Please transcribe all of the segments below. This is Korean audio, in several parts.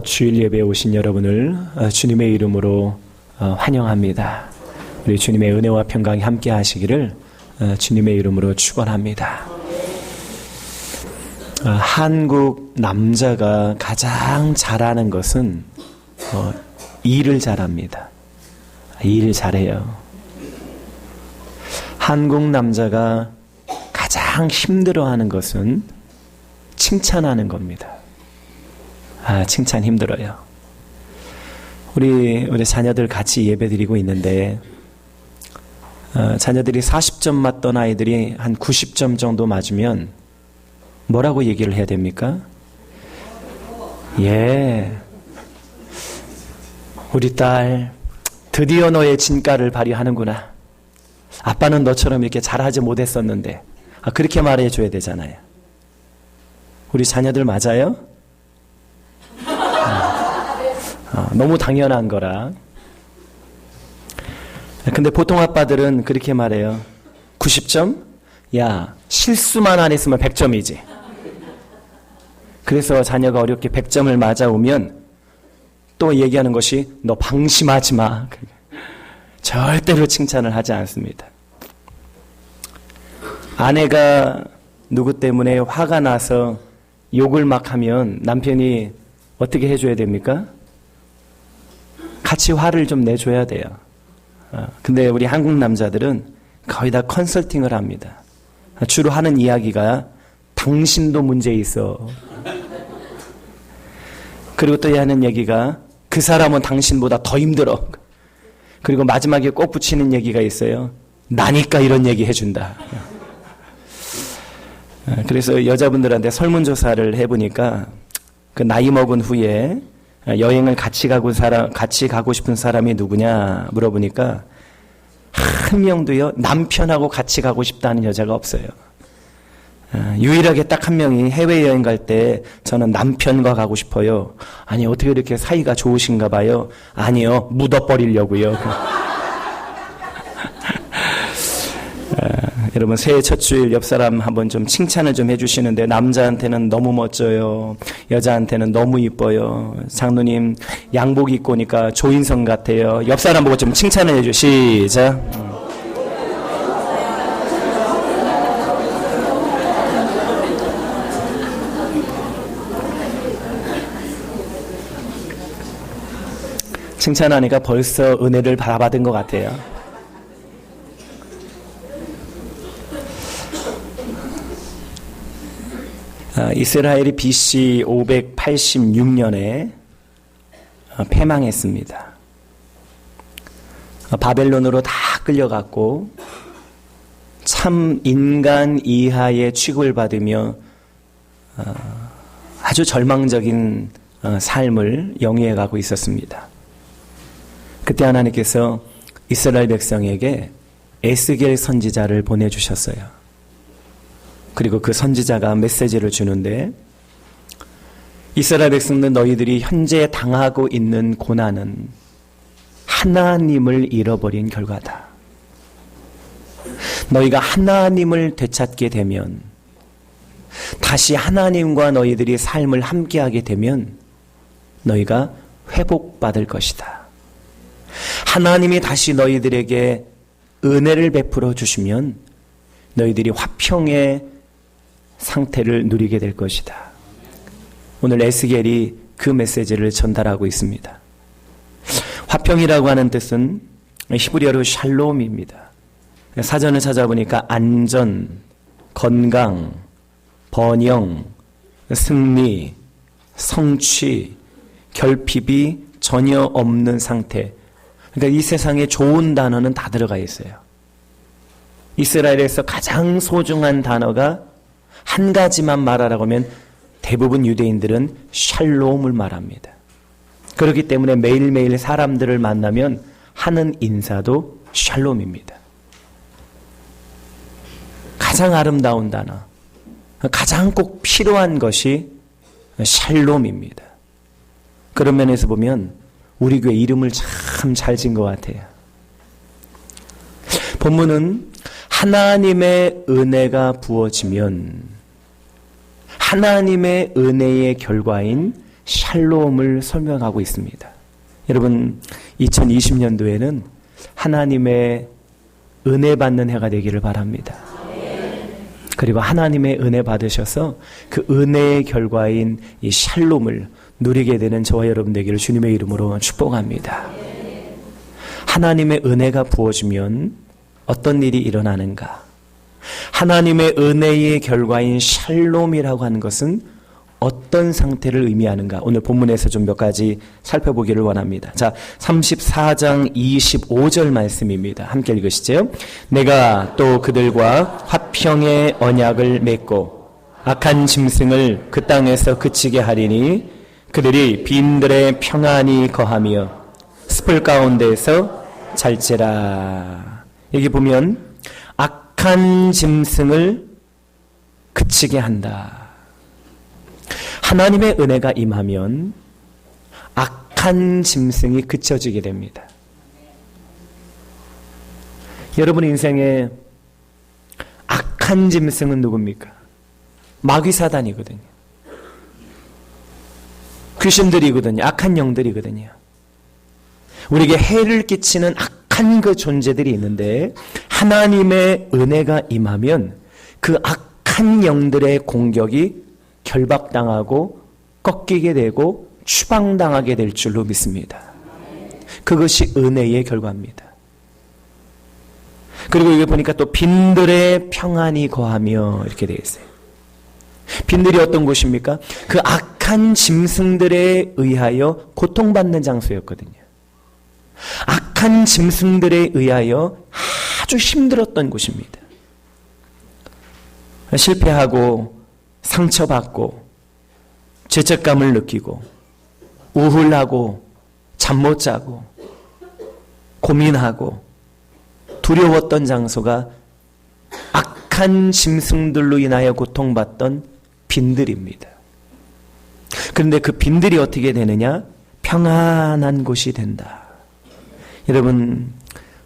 주일 예배에 오신 여러분을 주님의 이름으로 환영합니다. 우리 주님의 은혜와 평강이 함께 하시기를 주님의 이름으로 축원합니다. 한국 남자가 가장 잘하는 것은 일을 잘합니다. 일 잘해요. 한국 남자가 가장 힘들어하는 것은 칭찬하는 겁니다. 칭찬 힘들어요. 우리 자녀들 같이 예배 드리고 있는데 자녀들이 40점 맞던 아이들이 한 90점 정도 맞으면 뭐라고 얘기를 해야 됩니까? 예, 우리 딸 드디어 너의 진가를 발휘하는구나. 아빠는 너처럼 이렇게 잘하지 못했었는데. 그렇게 말해줘야 되잖아요. 우리 자녀들 맞아요? 너무 당연한 거라. 근데 보통 아빠들은 그렇게 말해요. 90점? 야, 실수만 안 했으면 100점이지. 그래서 자녀가 어렵게 100점을 맞아오면 또 얘기하는 것이 너 방심하지 마. 절대로 칭찬을 하지 않습니다. 아내가 누구 때문에 화가 나서 욕을 막 하면 남편이 어떻게 해줘야 됩니까? 같이 화를 좀 내줘야 돼요. 근데 우리 한국 남자들은 거의 다 컨설팅을 합니다. 주로 하는 이야기가 당신도 문제 있어. 그리고 또 하는 얘기가 그 사람은 당신보다 더 힘들어. 그리고 마지막에 꼭 붙이는 얘기가 있어요. 나니까 이런 얘기 해준다. 그래서 여자분들한테 설문조사를 해보니까 그 나이 먹은 후에 여행을 같이 가고 싶은 사람이 누구냐 물어보니까 한 명도요 남편하고 같이 가고 싶다는 여자가 없어요. 유일하게 딱 한 명이 해외여행 갈 때 저는 남편과 가고 싶어요. 아니 어떻게 이렇게 사이가 좋으신가 봐요. 아니요 묻어버리려고요. 여러분 새해 첫 주일 옆 사람 한번 좀 칭찬을 좀 해주시는데 남자한테는 너무 멋져요. 여자한테는 너무 이뻐요. 장로님 양복 입고 오니까 조인성 같아요. 옆 사람 보고 좀 칭찬을 해줘. 시작. 칭찬하니까 벌써 은혜를 받아받은 것 같아요. 이스라엘이 BC 586년에 패망했습니다. 바벨론으로 다 끌려갔고 참 인간 이하의 취급을 받으며 아주 절망적인 삶을 영위해 가고 있었습니다. 그때 하나님께서 이스라엘 백성에게 에스겔 선지자를 보내주셨어요. 그리고 그 선지자가 메시지를 주는데 이스라엘 백성들 너희들이 현재 당하고 있는 고난은 하나님을 잃어버린 결과다. 너희가 하나님을 되찾게 되면 다시 하나님과 너희들이 삶을 함께하게 되면 너희가 회복받을 것이다. 하나님이 다시 너희들에게 은혜를 베풀어 주시면 너희들이 화평의 상태를 누리게 될 것이다. 오늘 에스겔이 그 메시지를 전달하고 있습니다. 화평이라고 하는 뜻은 히브리어로 샬롬입니다. 사전을 찾아보니까 안전, 건강, 번영, 승리, 성취, 결핍이 전혀 없는 상태. 그러니까 이 세상에 좋은 단어는 다 들어가 있어요. 이스라엘에서 가장 소중한 단어가 한 가지만 말하라고 하면 대부분 유대인들은 샬롬을 말합니다. 그렇기 때문에 매일매일 사람들을 만나면 하는 인사도 샬롬입니다. 가장 아름다운 단어, 가장 꼭 필요한 것이 샬롬입니다. 그런 면에서 보면 우리 교회 이름을 참 잘 지은 것 같아요. 본문은 하나님의 은혜가 부어지면 하나님의 은혜의 결과인 샬롬을 설명하고 있습니다. 여러분, 2020년도에는 하나님의 은혜 받는 해가 되기를 바랍니다. 그리고 하나님의 은혜 받으셔서 그 은혜의 결과인 이 샬롬을 누리게 되는 저와 여러분 되기를 주님의 이름으로 축복합니다. 하나님의 은혜가 부어지면 어떤 일이 일어나는가? 하나님의 은혜의 결과인 샬롬이라고 하는 것은 어떤 상태를 의미하는가? 오늘 본문에서 좀 몇 가지 살펴보기를 원합니다. 자, 34장 25절 말씀입니다. 함께 읽으시죠. 내가 또 그들과 화평의 언약을 맺고 악한 짐승을 그 땅에서 그치게 하리니 그들이 빈들에 평안히 거하며 습을 가운데에서 잘지라. 여기 보면 악한 짐승을 그치게 한다. 하나님의 은혜가 임하면 악한 짐승이 그쳐지게 됩니다. 여러분 인생에 악한 짐승은 누굽니까? 마귀사단이거든요. 귀신들이거든요. 악한 영들이거든요. 우리에게 해를 끼치는 악한 그 존재들이 있는데 하나님의 은혜가 임하면 그 악한 영들의 공격이 결박당하고 꺾이게 되고 추방당하게 될 줄로 믿습니다. 그것이 은혜의 결과입니다. 그리고 여기 보니까 또 빈들의 평안이 거하며 이렇게 되어 있어요. 빈들이 어떤 곳입니까? 그 악한 짐승들에 의하여 고통받는 장소였거든요. 악한 짐승들에 의하여 아주 힘들었던 곳입니다. 실패하고 상처받고 죄책감을 느끼고 우울하고 잠 못 자고 고민하고 두려웠던 장소가 악한 짐승들로 인하여 고통받던 빈들입니다. 그런데 그 빈들이 어떻게 되느냐? 평안한 곳이 된다. 여러분,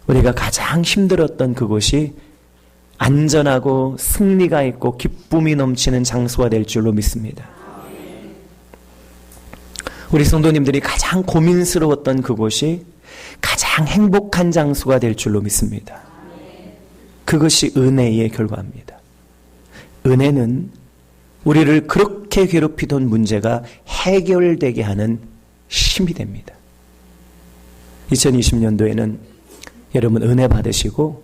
우리가 가장 힘들었던 그곳이 안전하고 승리가 있고 기쁨이 넘치는 장소가 될 줄로 믿습니다. 우리 성도님들이 가장 고민스러웠던 그곳이 가장 행복한 장소가 될 줄로 믿습니다. 그것이 은혜의 결과입니다. 은혜는 우리를 그렇게 괴롭히던 문제가 해결되게 하는 힘이 됩니다. 2020년도에는 여러분 은혜 받으시고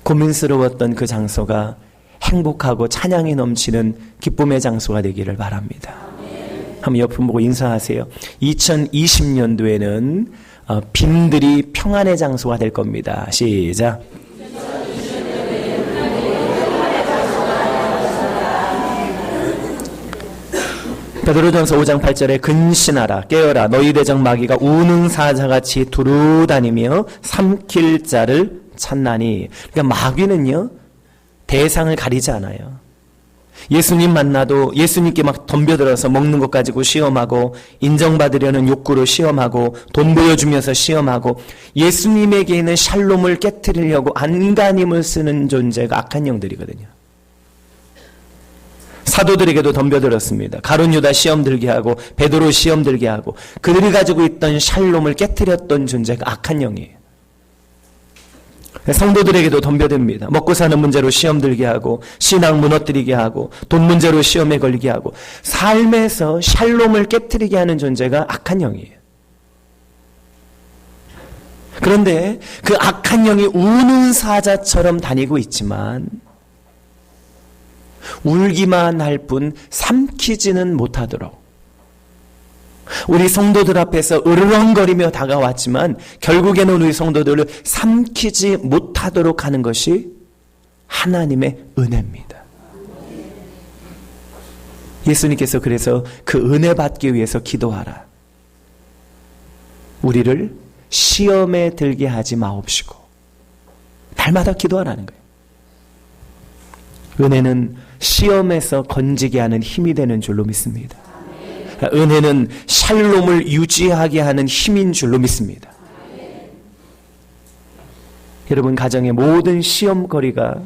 고민스러웠던 그 장소가 행복하고 찬양이 넘치는 기쁨의 장소가 되기를 바랍니다. 한번 옆을 보고 인사하세요. 2020년도에는 빈들이 평안의 장소가 될 겁니다. 시작. 베드로전서 5장 8절에 근신하라 깨어라 너희 대적 마귀가 우는 사자같이 두루 다니며 삼킬 자를 찾나니. 그러니까 마귀는요 대상을 가리지 않아요. 예수님 만나도 예수님께 막 덤벼들어서 먹는 것 가지고 시험하고 인정받으려는 욕구로 시험하고 돈 보여주면서 시험하고 예수님에게 있는 샬롬을 깨트리려고 안간힘을 쓰는 존재가 악한 영들이거든요. 사도들에게도 덤벼들었습니다. 가룟 유다 시험 들게 하고 베드로 시험 들게 하고 그들이 가지고 있던 샬롬을 깨트렸던 존재가 악한 영이에요. 성도들에게도 덤벼듭니다. 먹고 사는 문제로 시험 들게 하고 신앙 무너뜨리게 하고 돈 문제로 시험에 걸리게 하고 삶에서 샬롬을 깨트리게 하는 존재가 악한 영이에요. 그런데 그 악한 영이 우는 사자처럼 다니고 있지만 울기만 할 뿐 삼키지는 못하도록 우리 성도들 앞에서 으르렁거리며 다가왔지만 결국에는 우리 성도들을 삼키지 못하도록 하는 것이 하나님의 은혜입니다. 예수님께서 그래서 그 은혜 받기 위해서 기도하라. 우리를 시험에 들게 하지 마옵시고 날마다 기도하라는 거예요. 은혜는 시험에서 건지게 하는 힘이 되는 줄로 믿습니다. 은혜는 샬롬을 유지하게 하는 힘인 줄로 믿습니다. 여러분 가정의 모든 시험거리가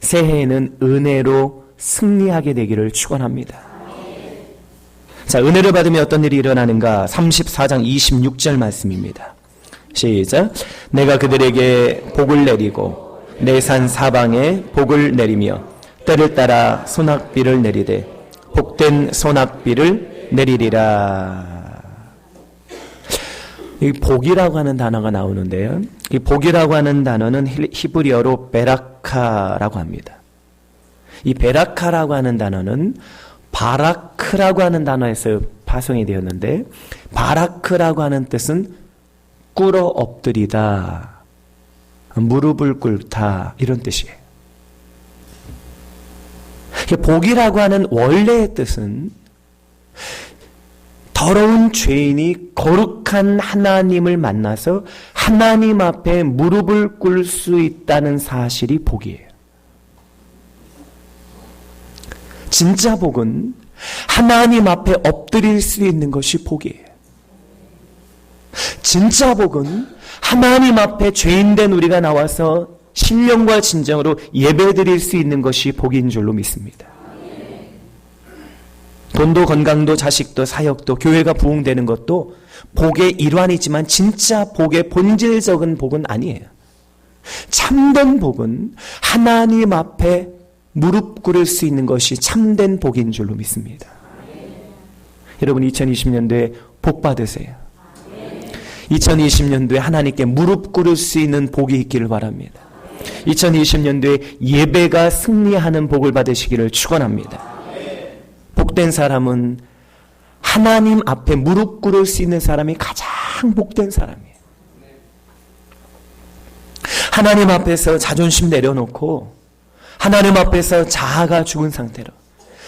새해에는 은혜로 승리하게 되기를 축원합니다. 자, 은혜를 받으면 어떤 일이 일어나는가? 34장 26절 말씀입니다. 시작. 내가 그들에게 복을 내리고 내 산 사방에 복을 내리며 때를 따라 소낙비를 내리되 복된 소낙비를 내리리라. 이 복이라고 하는 단어가 나오는데요. 이 복이라고 하는 단어는 히브리어로 베라카라고 합니다. 이 베라카라고 하는 단어는 바라크라고 하는 단어에서 파송이 되었는데, 바라크라고 하는 뜻은 꿇어 엎드리다, 무릎을 꿇다, 이런 뜻이에요. 복이라고 하는 원래의 뜻은 더러운 죄인이 거룩한 하나님을 만나서 하나님 앞에 무릎을 꿇을 수 있다는 사실이 복이에요. 진짜 복은 하나님 앞에 엎드릴 수 있는 것이 복이에요. 진짜 복은 하나님 앞에 죄인된 우리가 나와서 신령과 진정으로 예배드릴 수 있는 것이 복인 줄로 믿습니다. 돈도 건강도 자식도 사역도 교회가 부흥되는 것도 복의 일환이지만 진짜 복의 본질적인 복은 아니에요. 참된 복은 하나님 앞에 무릎 꿇을 수 있는 것이 참된 복인 줄로 믿습니다. 여러분 2020년도에 복 받으세요. 2020년도에 하나님께 무릎 꿇을 수 있는 복이 있기를 바랍니다. 2020년도에 예배가 승리하는 복을 받으시기를 축원합니다. 복된 사람은 하나님 앞에 무릎 꿇을 수 있는 사람이 가장 복된 사람이에요. 하나님 앞에서 자존심 내려놓고 하나님 앞에서 자아가 죽은 상태로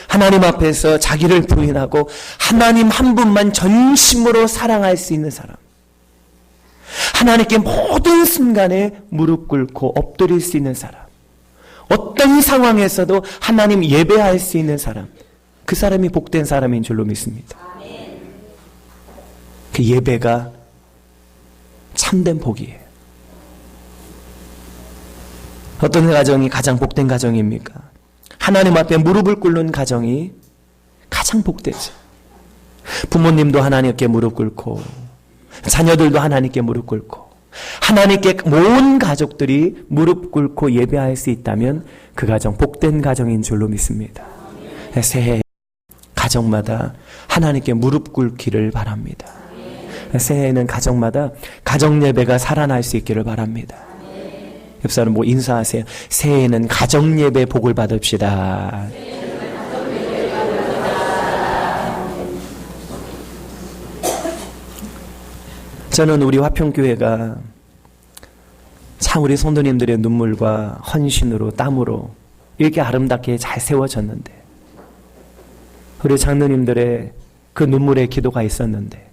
하나님 앞에서 자기를 부인하고 하나님 한 분만 전심으로 사랑할 수 있는 사람, 하나님께 모든 순간에 무릎 꿇고 엎드릴 수 있는 사람, 어떤 상황에서도 하나님 예배할 수 있는 사람, 그 사람이 복된 사람인 줄로 믿습니다. 그 예배가 참된 복이에요. 어떤 가정이 가장 복된 가정입니까? 하나님 앞에 무릎을 꿇는 가정이 가장 복되죠. 부모님도 하나님께 무릎 꿇고 자녀들도 하나님께 무릎 꿇고 하나님께 온 가족들이 무릎 꿇고 예배할 수 있다면 그 가정 복된 가정인 줄로 믿습니다. 새해 가정마다 하나님께 무릎 꿇기를 바랍니다. 새해에는 가정마다 가정 예배가 살아날 수 있기를 바랍니다. 옆 사람 뭐 인사하세요. 새해에는 가정 예배 복을 받읍시다. 저는 우리 화평교회가 참 우리 성도님들의 눈물과 헌신으로 땀으로 이렇게 아름답게 잘 세워졌는데, 우리 장로님들의 그 눈물의 기도가 있었는데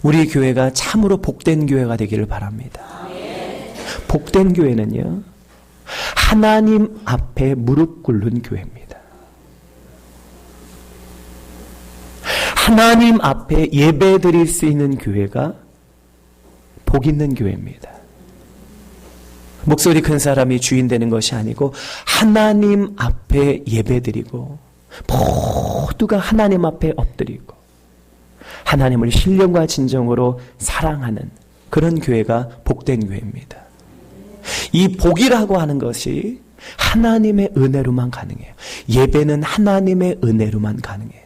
우리 교회가 참으로 복된 교회가 되기를 바랍니다. 복된 교회는요, 하나님 앞에 무릎 꿇는 교회입니다. 하나님 앞에 예배 드릴 수 있는 교회가 복 있는 교회입니다. 목소리 큰 사람이 주인 되는 것이 아니고 하나님 앞에 예배 드리고 모두가 하나님 앞에 엎드리고 하나님을 신령과 진정으로 사랑하는 그런 교회가 복된 교회입니다. 이 복이라고 하는 것이 하나님의 은혜로만 가능해요. 예배는 하나님의 은혜로만 가능해요.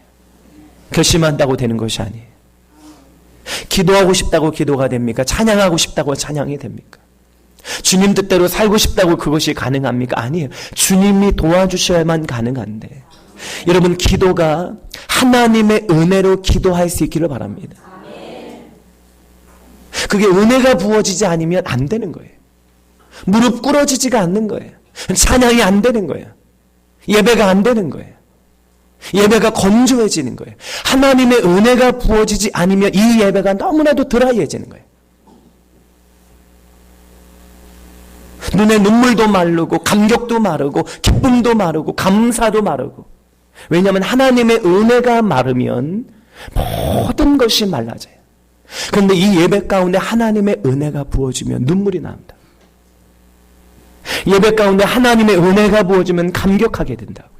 결심한다고 되는 것이 아니에요. 기도하고 싶다고 기도가 됩니까? 찬양하고 싶다고 찬양이 됩니까? 주님 뜻대로 살고 싶다고 그것이 가능합니까? 아니에요. 주님이 도와주셔야만 가능한데, 여러분 기도가 하나님의 은혜로 기도할 수 있기를 바랍니다. 그게 은혜가 부어지지 않으면 안 되는 거예요. 무릎 꿇어지지가 않는 거예요. 찬양이 안 되는 거예요. 예배가 안 되는 거예요. 예배가 건조해지는 거예요. 하나님의 은혜가 부어지지 않으면 이 예배가 너무나도 드라이해지는 거예요. 눈에 눈물도 마르고 감격도 마르고 기쁨도 마르고 감사도 마르고. 왜냐하면 하나님의 은혜가 마르면 모든 것이 말라져요. 그런데 이 예배 가운데 하나님의 은혜가 부어지면 눈물이 납니다. 예배 가운데 하나님의 은혜가 부어지면 감격하게 된다고요.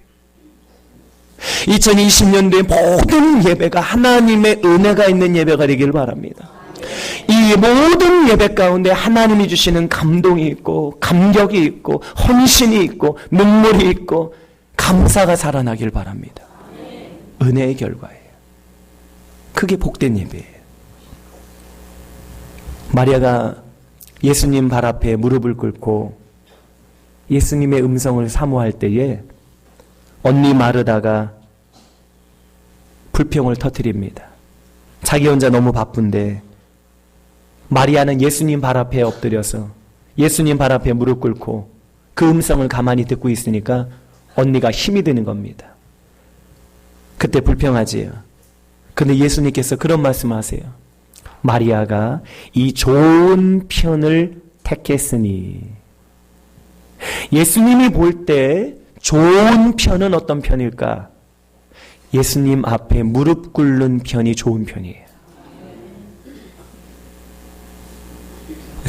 2020년도에 모든 예배가 하나님의 은혜가 있는 예배가 되길 바랍니다. 이 모든 예배 가운데 하나님이 주시는 감동이 있고 감격이 있고 헌신이 있고 눈물이 있고 감사가 살아나길 바랍니다. 은혜의 결과예요. 그게 복된 예배예요. 마리아가 예수님 발 앞에 무릎을 꿇고 예수님의 음성을 사모할 때에 언니 마르다가 불평을 터뜨립니다. 자기 혼자 너무 바쁜데 마리아는 예수님 발 앞에 엎드려서 예수님 발 앞에 무릎 꿇고 그 음성을 가만히 듣고 있으니까 언니가 힘이 드는 겁니다. 그때 불평하지요. 근데 예수님께서 그런 말씀하세요. 마리아가 이 좋은 편을 택했으니. 예수님이 볼 때 좋은 편은 어떤 편일까? 예수님 앞에 무릎 꿇는 편이 좋은 편이에요.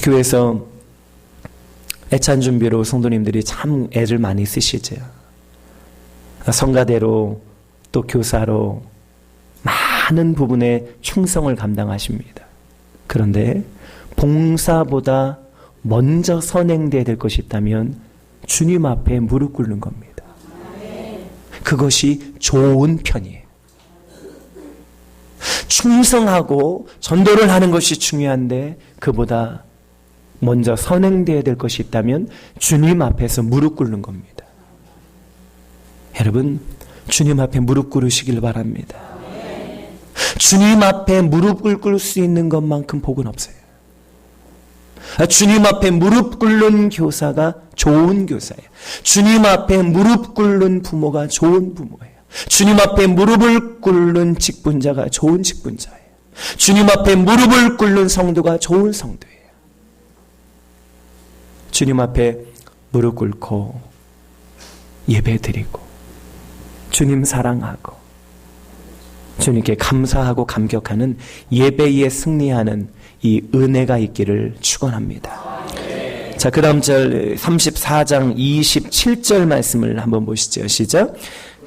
교회에서 애찬 준비로 성도님들이 참 애를 많이 쓰시죠. 성가대로 또 교사로 많은 부분에 충성을 감당하십니다. 그런데 봉사보다 먼저 선행돼야 될 것이 있다면 주님 앞에 무릎 꿇는 겁니다. 그것이 좋은 편이에요. 충성하고 전도를 하는 것이 중요한데 그보다 먼저 선행돼야 될 것이 있다면 주님 앞에서 무릎 꿇는 겁니다. 여러분, 주님 앞에 무릎 꿇으시길 바랍니다. 주님 앞에 무릎을 꿇을 수 있는 것만큼 복은 없어요. 주님 앞에 무릎 꿇는 교사가 좋은 교사예요. 주님 앞에 무릎 꿇는 부모가 좋은 부모예요. 주님 앞에 무릎을 꿇는 직분자가 좋은 직분자예요. 주님 앞에 무릎을 꿇는 성도가 좋은 성도예요. 주님 앞에 무릎 꿇고 예배드리고 주님 사랑하고 주님께 감사하고 감격하는 예배에 승리하는 이 은혜가 있기를 축원합니다. 자, 그 다음 절 34장 27절 말씀을 한번 보시죠. 시작.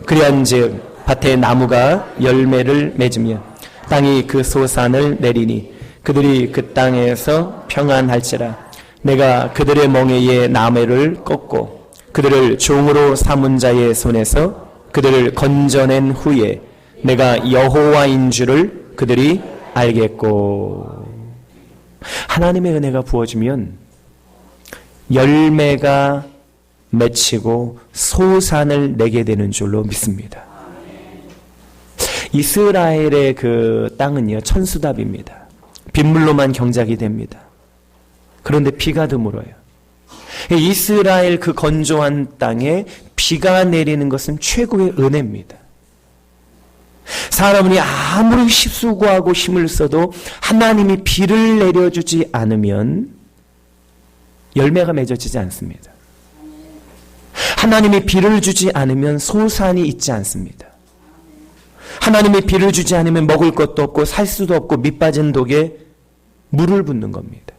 그리한즉 밭에 나무가 열매를 맺으며 땅이 그 소산을 내리니 그들이 그 땅에서 평안할지라. 내가 그들의 멍에에 나무를 꺾고 그들을 종으로 삼은 자의 손에서 그들을 건져낸 후에 내가 여호와인 줄을 그들이 알겠고. 하나님의 은혜가 부어지면 열매가 맺히고 소산을 내게 되는 줄로 믿습니다. 이스라엘의 그 땅은요, 천수답입니다. 빗물로만 경작이 됩니다. 그런데 비가 드물어요. 이스라엘 그 건조한 땅에 비가 내리는 것은 최고의 은혜입니다. 사람이 아무리 수고하고 힘을 써도 하나님이 비를 내려주지 않으면 열매가 맺어지지 않습니다. 하나님이 비를 주지 않으면 소산이 있지 않습니다. 하나님이 비를 주지 않으면 먹을 것도 없고 살 수도 없고 밑빠진 독에 물을 붓는 겁니다.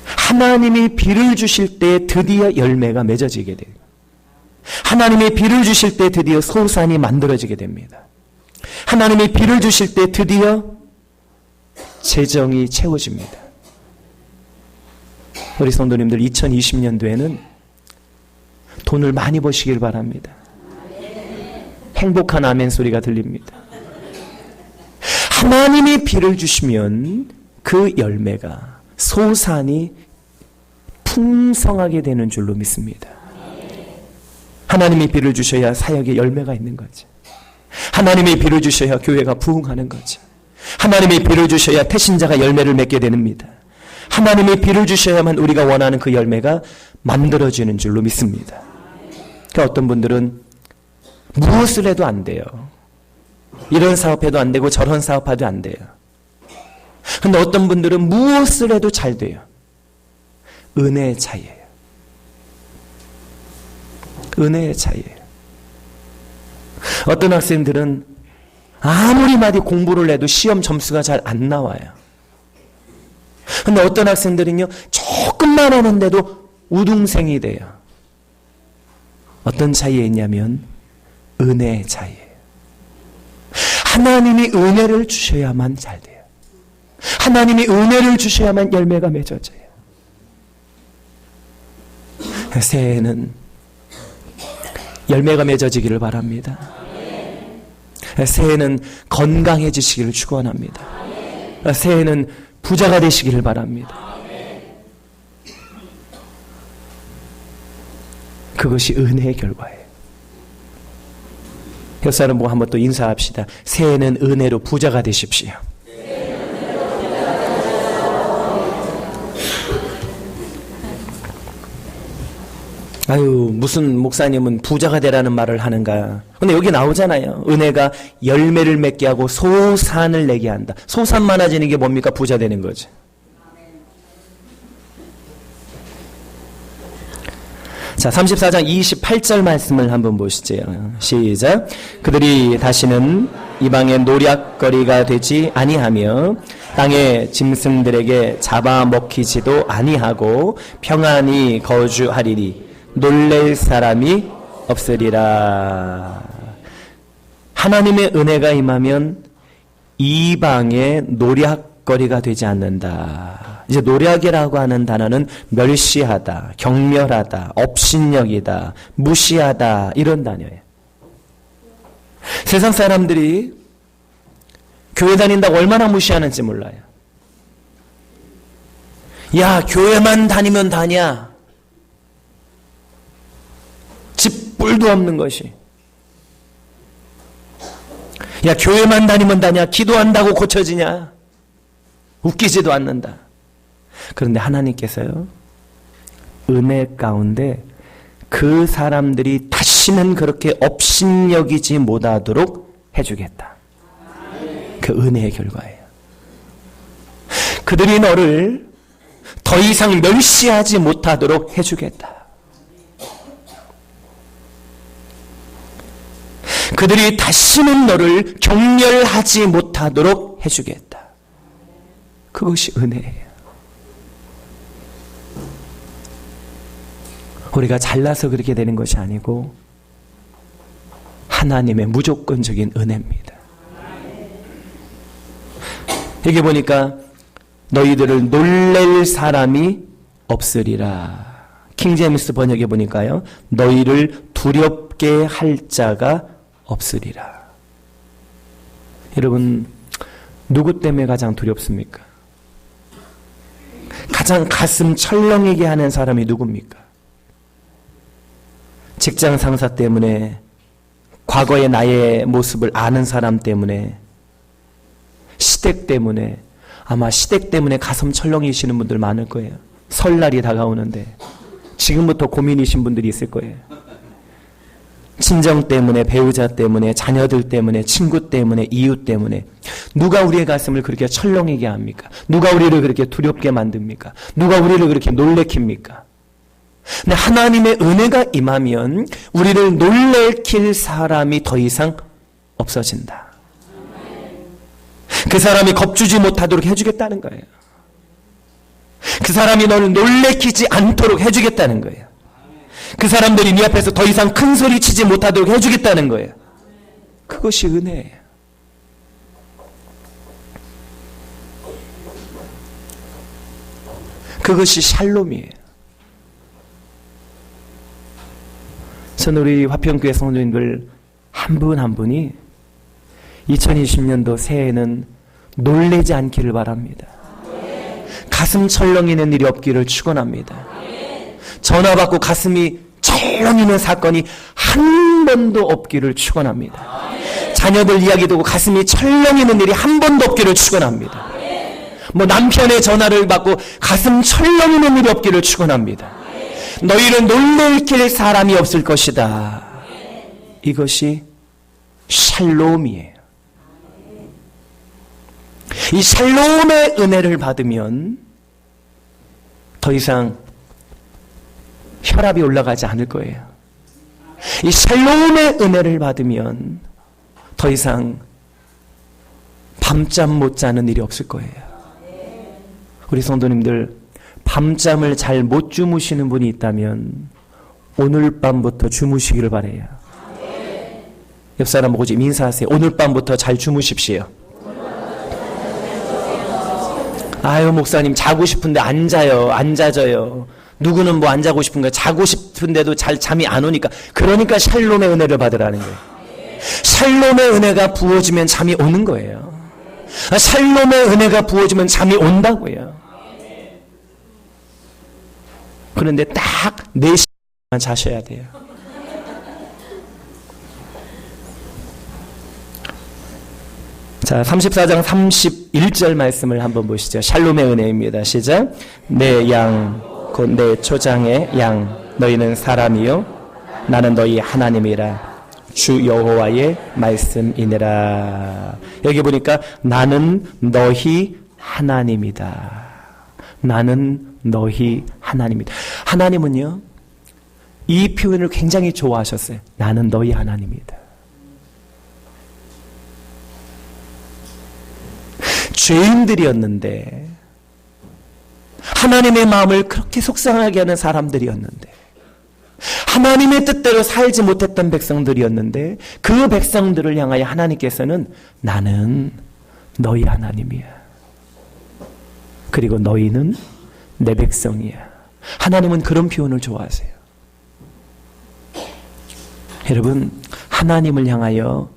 하나님이 비를 주실 때 드디어 열매가 맺어지게 돼요. 하나님이 비를 주실 때 드디어 소산이 만들어지게 됩니다. 하나님이 비를 주실 때 드디어 재정이 채워집니다. 우리 성도님들 2020년도에는 돈을 많이 버시길 바랍니다. 행복한 아멘 소리가 들립니다. 하나님이 비를 주시면 그 열매가 소산이 풍성하게 되는 줄로 믿습니다. 하나님이 비를 주셔야 사역에 열매가 있는 거지. 하나님이 비를 주셔야 교회가 부흥하는 거지. 하나님이 비를 주셔야 태신자가 열매를 맺게 됩니다. 하나님이 비를 주셔야만 우리가 원하는 그 열매가 만들어지는 줄로 믿습니다. 그러니까 어떤 분들은 무엇을 해도 안 돼요. 이런 사업해도 안 되고 저런 사업해도 안 돼요. 근데 어떤 분들은 무엇을 해도 잘 돼요. 은혜의 차이예요. 은혜의 차이예요. 어떤 학생들은 아무리 많이 공부를 해도 시험 점수가 잘 안 나와요. 근데 어떤 학생들은요, 조금만 하는데도 우등생이 돼요. 어떤 차이에 있냐면 은혜의 차이예요. 하나님이 은혜를 주셔야만 잘 돼요. 하나님이 은혜를 주셔야만 열매가 맺어져요. 새해에는 열매가 맺어지기를 바랍니다. 새해에는 건강해지시기를 축원합니다. 새해에는 부자가 되시기를 바랍니다. 그것이 은혜의 결과예요. 옆 사람 보고 한번 또 인사합시다. 새해에는 은혜로 부자가 되십시오. 아유, 무슨 목사님은 부자가 되라는 말을 하는가. 근데 여기 나오잖아요. 은혜가 열매를 맺게 하고 소산을 내게 한다. 소산 많아지는 게 뭡니까? 부자 되는 거지. 자, 34장 28절 말씀을 한번 보시죠. 시작. 그들이 다시는 이방의 노략거리가 되지 아니하며 땅의 짐승들에게 잡아먹히지도 아니하고 평안히 거주하리니 놀랄 사람이 없으리라. 하나님의 은혜가 임하면 이방의 노략거리가 되지 않는다. 이제 노략이라고 하는 단어는 멸시하다, 경멸하다, 업신여기다, 무시하다 이런 단어예요. 세상 사람들이 교회 다닌다고 얼마나 무시하는지 몰라요. 야, 교회만 다니면 다냐? 뿔도 없는 것이. 야, 교회만 다니면 다냐? 기도한다고 고쳐지냐? 웃기지도 않는다. 그런데 하나님께서요, 은혜 가운데 그 사람들이 다시는 그렇게 업신여기지 못하도록 해주겠다. 그 은혜의 결과예요. 그들이 너를 더 이상 멸시하지 못하도록 해주겠다. 그들이 다시는 너를 경멸하지 못하도록 해주겠다. 그것이 은혜예요. 우리가 잘나서 그렇게 되는 것이 아니고 하나님의 무조건적인 은혜입니다. 여기 보니까 너희들을 놀랄 사람이 없으리라. 킹제임스 번역에 보니까요, 너희를 두렵게 할 자가 없으리라. 여러분, 누구 때문에 가장 두렵습니까? 가장 가슴 철렁이게 하는 사람이 누굽니까? 직장 상사 때문에, 과거의 나의 모습을 아는 사람 때문에, 시댁 때문에, 아마 시댁 때문에 가슴 철렁이시는 분들 많을 거예요. 설날이 다가오는데 지금부터 고민이신 분들이 있을 거예요. 친정 때문에, 배우자 때문에, 자녀들 때문에, 친구 때문에, 이웃 때문에. 누가 우리의 가슴을 그렇게 철렁이게 합니까? 누가 우리를 그렇게 두렵게 만듭니까? 누가 우리를 그렇게 놀래킵니까? 근데 하나님의 은혜가 임하면 우리를 놀래킬 사람이 더 이상 없어진다. 그 사람이 겁주지 못하도록 해주겠다는 거예요. 그 사람이 너를 놀래키지 않도록 해주겠다는 거예요. 그 사람들이 네 앞에서 더 이상 큰 소리 치지 못하도록 해주겠다는 거예요. 그것이 은혜예요. 그것이 샬롬이에요. 저는 우리 화평교회 성도님들 한 분 한 분이 2020년도 새해에는 놀래지 않기를 바랍니다. 가슴 철렁이는 일이 없기를 축원합니다. 전화 받고 가슴이 철렁이는 사건이 한 번도 없기를 축원합니다. 자녀들 이야기 듣고 가슴이 철렁이는 일이 한 번도 없기를 축원합니다. 뭐 남편의 전화를 받고 가슴 철렁이는 일이 없기를 축원합니다. 너희는 놀래킬 사람이 없을 것이다. 이것이 샬롬이에요. 이 샬롬의 은혜를 받으면 더 이상 혈압이 올라가지 않을 거예요. 이 샬롬의 은혜를 받으면 더 이상 밤잠 못 자는 일이 없을 거예요. 우리 성도님들 밤잠을 잘 못 주무시는 분이 있다면 오늘 밤부터 주무시기를 바래요. 옆 사람 보고 좀 인사하세요. 오늘 밤부터 잘 주무십시오. 아유, 목사님 자고 싶은데 안 자요. 안 자져요. 누구는 뭐 안 자고 싶은 거야. 자고 싶은데도 잠이 안 오니까. 그러니까 샬롬의 은혜를 받으라는 거예요. 샬롬의 은혜가 부어지면 잠이 오는 거예요. 샬롬의 은혜가 부어지면 잠이 온다고요. 그런데 딱 4시간 자셔야 돼요. 자, 34장 31절 말씀을 한번 보시죠. 샬롬의 은혜입니다. 시작. 내 양, 곧 내 초장의 양, 너희는 사람이요 나는 너희 하나님이라. 주 여호와의 말씀이니라. 여기 보니까 나는 너희 하나님이다. 나는 너희 하나님이다. 하나님은요, 이 표현을 굉장히 좋아하셨어요. 나는 너희 하나님이다. 죄인들이었는데, 하나님의 마음을 그렇게 속상하게 하는 사람들이었는데, 하나님의 뜻대로 살지 못했던 백성들이었는데, 그 백성들을 향하여 하나님께서는 나는 너희 하나님이야. 그리고 너희는 내 백성이야. 하나님은 그런 표현을 좋아하세요. 여러분, 하나님을 향하여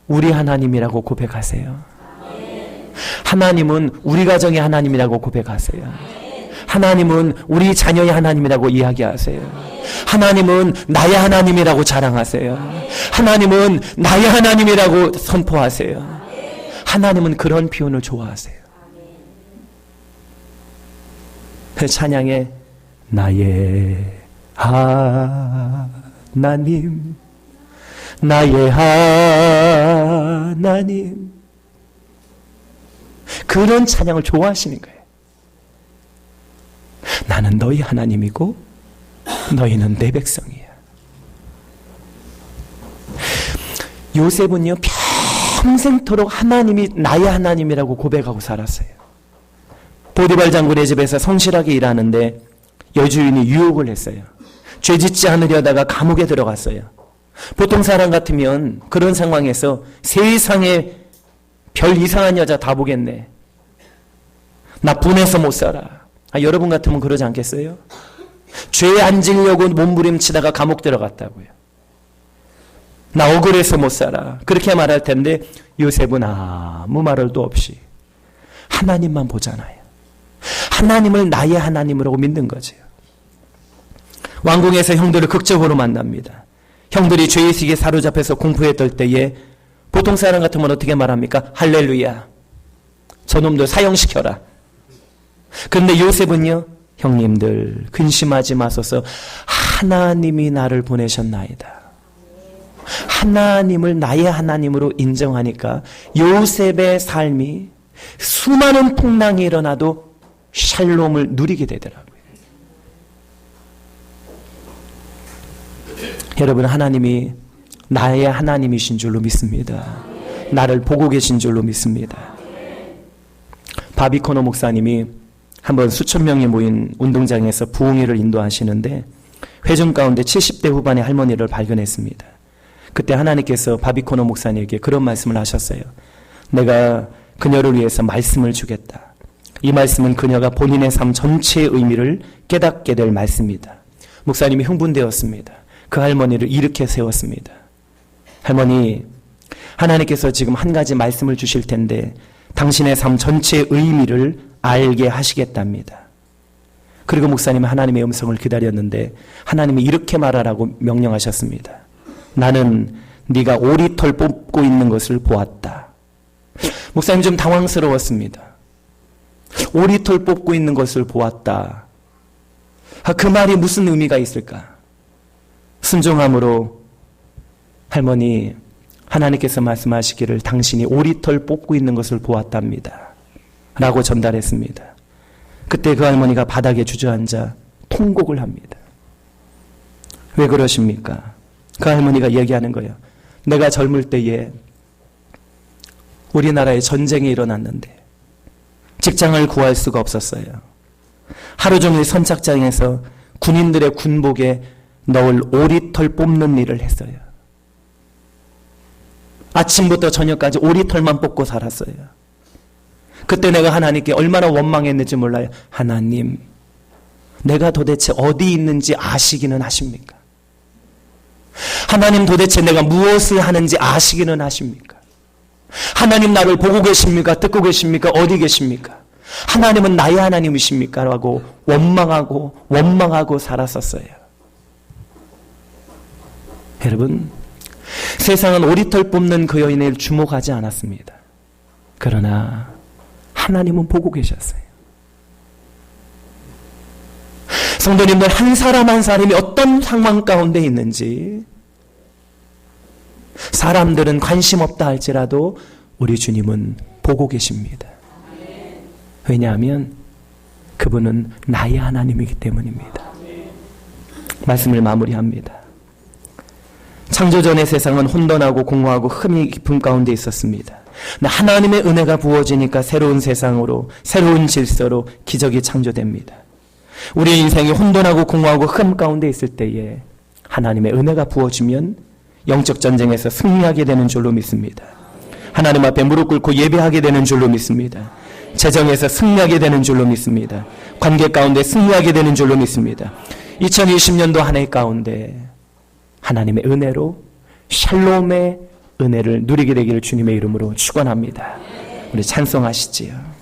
우리 하나님이라고 고백하세요. 하나님은 우리 가정의 하나님이라고 고백하세요. 하나님은 우리 자녀의 하나님이라고 이야기하세요. 하나님은 나의 하나님이라고 자랑하세요. 하나님은 나의 하나님이라고 선포하세요. 하나님은 그런 표현을 좋아하세요. 그 찬양에 나의 하나님, 나의 하나님, 그런 찬양을 좋아하시는 거예요. 나는 너희 하나님이고 너희는 내 백성이야. 요셉은요, 평생토록 하나님이 나의 하나님이라고 고백하고 살았어요. 보디발 장군의 집에서 성실하게 일하는데 여주인이 유혹을 했어요. 죄짓지 않으려다가 감옥에 들어갔어요. 보통 사람 같으면 그런 상황에서 세상에 별 이상한 여자 다 보겠네. 나 분해서 못 살아. 여러분 같으면 그러지 않겠어요? 죄에 안 지려고 몸부림치다가 감옥 들어갔다고요. 나 억울해서 못 살아. 그렇게 말할 텐데 요셉은 아무 말도 없이 하나님만 보잖아요. 하나님을 나의 하나님으로 믿는 거죠. 왕궁에서 형들을 극적으로 만납니다. 형들이 죄의식에 사로잡혀서 공포에 떨 때에 보통 사람 같으면 어떻게 말합니까? 할렐루야. 저놈들 사형시켜라. 그런데 요셉은요, 형님들 근심하지 마소서, 하나님이 나를 보내셨나이다. 하나님을 나의 하나님으로 인정하니까 요셉의 삶이 수많은 풍랑이 일어나도 샬롬을 누리게 되더라고요. 여러분, 하나님이 나의 하나님이신 줄로 믿습니다. 나를 보고 계신 줄로 믿습니다. 바비코노 목사님이 한번 수천 명이 모인 운동장에서 부흥회를 인도하시는데 회중 가운데 70대 후반의 할머니를 발견했습니다. 그때 하나님께서 바비코노 목사님에게 그런 말씀을 하셨어요. 내가 그녀를 위해서 말씀을 주겠다. 이 말씀은 그녀가 본인의 삶 전체의 의미를 깨닫게 될 말씀이다. 목사님이 흥분되었습니다. 그 할머니를 일으켜 세웠습니다. 할머니, 하나님께서 지금 한 가지 말씀을 주실 텐데 당신의 삶 전체의 의미를 알게 하시겠답니다. 그리고 목사님은 하나님의 음성을 기다렸는데 하나님이 이렇게 말하라고 명령하셨습니다. 나는 네가 오리털 뽑고 있는 것을 보았다. 목사님 좀 당황스러웠습니다. 오리털 뽑고 있는 것을 보았다. 그 말이 무슨 의미가 있을까? 순종함으로 할머니, 하나님께서 말씀하시기를 당신이 오리털 뽑고 있는 것을 보았답니다. 라고 전달했습니다. 그때 그 할머니가 바닥에 주저앉아 통곡을 합니다. 왜 그러십니까? 그 할머니가 얘기하는 거예요. 내가 젊을 때에 우리나라에 전쟁이 일어났는데 직장을 구할 수가 없었어요. 하루 종일 선착장에서 군인들의 군복에 넣을 오리털 뽑는 일을 했어요. 아침부터 저녁까지 오리털만 뽑고 살았어요. 그때 내가 하나님께 얼마나 원망했는지 몰라요. 하나님, 내가 도대체 어디 있는지 아시기는 하십니까? 하나님, 도대체 내가 무엇을 하는지 아시기는 하십니까? 하나님, 나를 보고 계십니까? 듣고 계십니까? 어디 계십니까? 하나님은 나의 하나님이십니까? 라고 원망하고 살았었어요. 여러분, 세상은 오리털 뽑는 그 여인을 주목하지 않았습니다. 그러나 하나님은 보고 계셨어요. 성도님들, 한 사람 한 사람이 어떤 상황 가운데 있는지 사람들은 관심 없다 할지라도 우리 주님은 보고 계십니다. 왜냐하면 그분은 나의 하나님이기 때문입니다. 말씀을 마무리합니다. 창조전의 세상은 혼돈하고 공허하고 흠이 깊은 가운데 있었습니다. 하나님의 은혜가 부어지니까 새로운 세상으로, 새로운 질서로 기적이 창조됩니다. 우리의 인생이 혼돈하고 공허하고 흠 가운데 있을 때에 하나님의 은혜가 부어지면 영적 전쟁에서 승리하게 되는 줄로 믿습니다. 하나님 앞에 무릎 꿇고 예배하게 되는 줄로 믿습니다. 재정에서 승리하게 되는 줄로 믿습니다. 관계 가운데 승리하게 되는 줄로 믿습니다. 2020년도 한 해 가운데 하나님의 은혜로 샬롬의 은혜를 누리게 되기를 주님의 이름으로 축원합니다. 우리 찬송하시지요.